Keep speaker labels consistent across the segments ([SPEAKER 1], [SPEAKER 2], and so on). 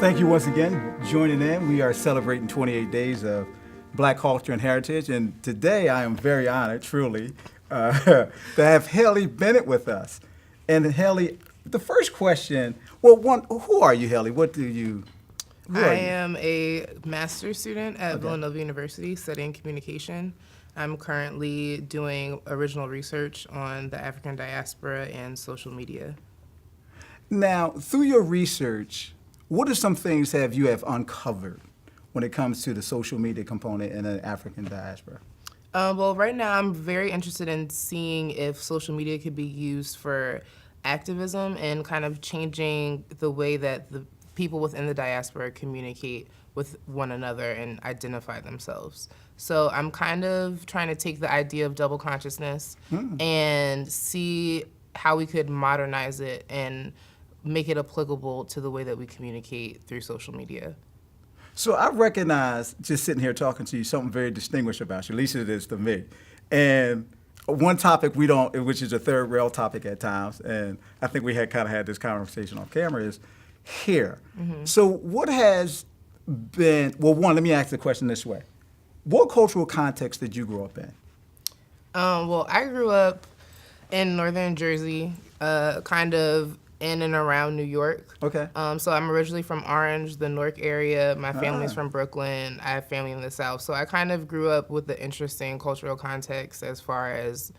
[SPEAKER 1] Thank you once again joining in. We are celebrating 28 days of Black culture and heritage, and today I am very honored, truly, to have Haley Bennett with us. And Haley, the first question, well, one, who are you, Haley? What do you? Who
[SPEAKER 2] I
[SPEAKER 1] are you?
[SPEAKER 2] am a master's student at
[SPEAKER 1] Okay.
[SPEAKER 2] Villanova University studying communication. I'm currently doing original research on the African diaspora and social media.
[SPEAKER 1] Now, through your research, what are some things have you have uncovered when it comes to the social media component in the African diaspora?
[SPEAKER 2] Well, right now I'm very interested in seeing if social media could be used for activism and kind of changing the way that the people within the diaspora communicate with one another and identify themselves. So I'm kind of trying to take the idea of double consciousness and see how we could modernize it and make it applicable to the way that we communicate through social media.
[SPEAKER 1] So I recognize, just sitting here talking to you, something very distinguished about you, at least it is to me. And one topic we don't, which is a third rail topic at times, and I think we had kind of had this conversation on camera, is hair. So what has been, well, one, let me ask the question this way. What cultural context did you grow up in?
[SPEAKER 2] Well, I grew up in northern Jersey, kind of in and around New York.
[SPEAKER 1] Okay.
[SPEAKER 2] So I'm originally from Orange, the Newark area. My family's from Brooklyn. I have family in the South. So I kind of grew up with the interesting cultural context as far as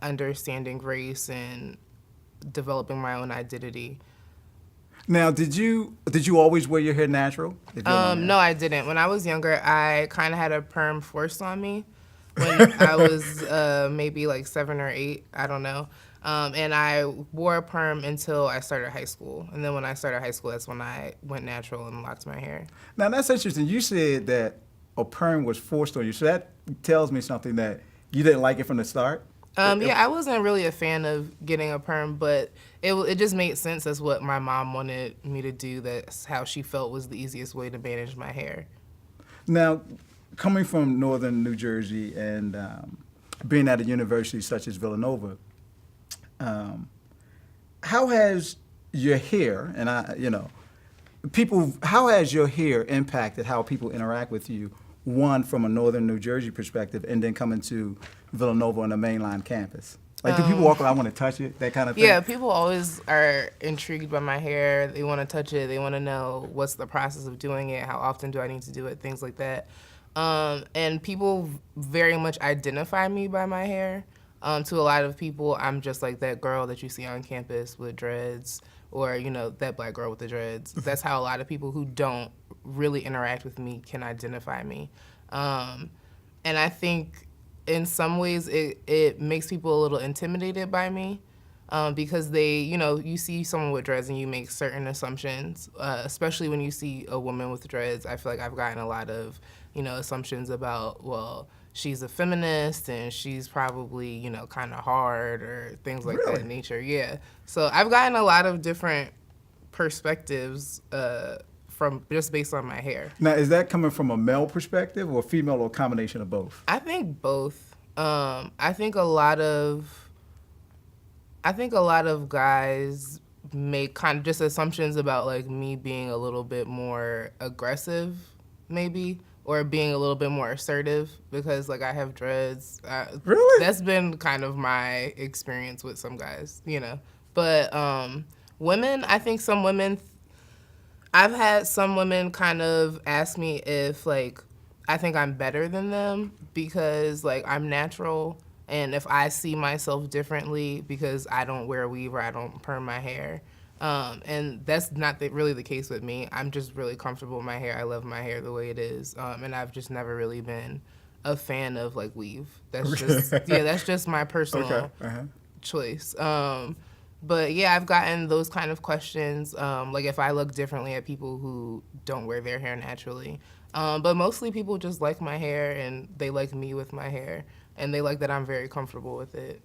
[SPEAKER 2] understanding race and developing my own identity.
[SPEAKER 1] Now, did you always wear your hair natural? If you don't mind me
[SPEAKER 2] No, I didn't. When I was younger, I kind of had a perm forced on me when I was maybe like 7 or 8, I don't know. And I wore a perm until I started high school. And then when I started high school, that's when I went natural and locked my hair.
[SPEAKER 1] Now, that's interesting. You said that a perm was forced on you. So that tells me something that you didn't like it from the start?
[SPEAKER 2] Yeah, I wasn't really a fan of getting a perm, but it just made sense as what my mom wanted me to do. That's how she felt was the easiest way to manage my hair.
[SPEAKER 1] Now, coming from northern New Jersey and being at a university such as Villanova, how has your hair, and how has your hair impacted how people interact with you, one, from a northern New Jersey perspective, and then coming to Villanova on the mainline campus? Like, do people walk around, want to touch it, that kind of thing?
[SPEAKER 2] Yeah, people always are intrigued by my hair. They want to touch it. They want to know what's the process of doing it, how often do I need to do it, things like that. And people very much identify me by my hair. To a lot of people, I'm just like that girl that you see on campus with dreads, or, that black girl with the dreads. That's how a lot of people who don't really interact with me can identify me. And I think in some ways it makes people a little intimidated by me because you see someone with dreads and you make certain assumptions, especially when you see a woman with dreads. I feel like I've gotten a lot of, assumptions about, well, she's a feminist and she's probably, kind of hard or things like
[SPEAKER 1] Really?
[SPEAKER 2] that nature. Yeah. So I've gotten a lot of different perspectives from just based on my hair.
[SPEAKER 1] Now, is that coming from a male perspective or female, or a combination of both?
[SPEAKER 2] I think both. I think a lot of guys make kind of just assumptions about like me being a little bit more aggressive, maybe, or being a little bit more assertive because like I have dreads.
[SPEAKER 1] Really?
[SPEAKER 2] That's been kind of my experience with some guys, But women, I think some women. I've had some women kind of ask me if, like, I think I'm better than them because, like, I'm natural, and if I see myself differently because I don't wear a weave or I don't perm my hair. And that's not really the case with me. I'm just really comfortable with my hair. I love my hair the way it is, and I've just never really been a fan of, like, weave. That's just, that's just my personal choice. But yeah, I've gotten those kind of questions, like if I look differently at people who don't wear their hair naturally. But mostly people just like my hair and they like me with my hair and they like that I'm very comfortable with it.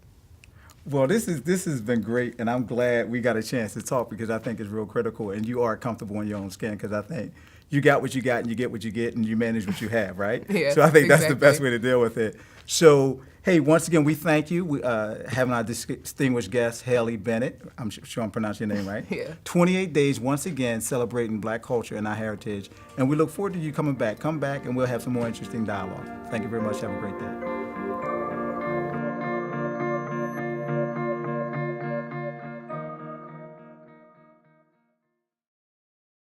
[SPEAKER 1] Well, this has been great, and I'm glad we got a chance to talk because I think it's real critical, and you are comfortable in your own skin because I think you got what you got and you get what you get and you manage what you have, right?
[SPEAKER 2] Yeah,
[SPEAKER 1] so I think that's the best
[SPEAKER 2] exactly.
[SPEAKER 1] way to deal with it. So, Hey, once again, we thank you. We having our distinguished guest, Haley Bennett. I'm sure I'm pronouncing your name right.
[SPEAKER 2] Yeah.
[SPEAKER 1] 28 days, once again, celebrating Black culture and our heritage. And we look forward to you coming back. Come back, and we'll have some more interesting dialogue. Thank you very much. Have a great day.